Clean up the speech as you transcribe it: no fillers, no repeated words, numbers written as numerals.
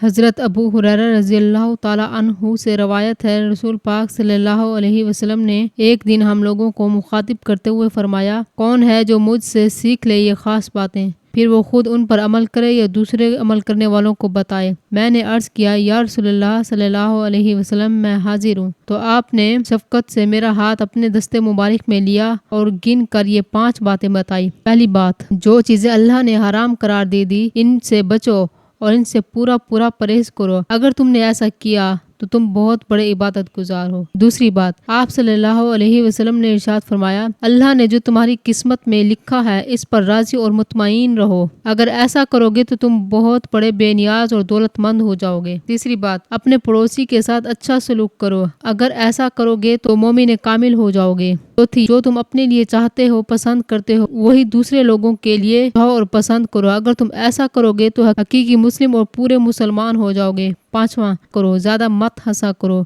حضرت ابو ہریرہ رضی اللہ تعالیٰ عنہ سے روایت ہے، رسول پاک صلی اللہ علیہ وسلم نے ایک دن ہم لوگوں کو مخاطب کرتے ہوئے فرمایا، کون ہے جو مجھ سے سیکھ لے یہ خاص باتیں، پھر وہ خود ان پر عمل کرے یا دوسرے عمل کرنے والوں کو بتائے۔ میں نے عرض کیا، یا رسول اللہ صلی اللہ علیہ وسلم، میں حاضر ہوں۔ تو آپ نے شفقت سے میرا ہاتھ اپنے دستے مبارک میں لیا اور گن کر یہ 5 باتیں بتائی۔ پہلی بات، جو چیزیں اللہ نے حرام قرار دے دی ان سے بچو اور ان سے پورا پرہیز کرو، اگر تم نے ایسا کیا تو تم بہت بڑے عبادت گزار ہو۔ دوسری بات، آپ صلی اللہ علیہ وسلم نے ارشاد فرمایا، اللہ نے جو تمہاری قسمت میں لکھا ہے اس پر راضی اور مطمئن رہو، اگر ایسا کرو گے تو تم بہت بڑے بے نیاز اور دولت مند ہو جاؤ گے۔ تیسری بات، اپنے پڑوسی کے ساتھ اچھا سلوک کرو، اگر ایسا کرو گے تو مومن کامل ہو جاؤ گے۔ چوتھی، جو تم اپنے لیے چاہتے ہو، پسند کرتے ہو، وہی دوسرے لوگوں کے لیے چاہو اور پسند کرو، اگر تم ایسا کرو گے تو حقیقی مسلم اور پورے مسلمان ہو جاؤ گے۔ پانچواں، کرو زیادہ مت ہنسا کرو،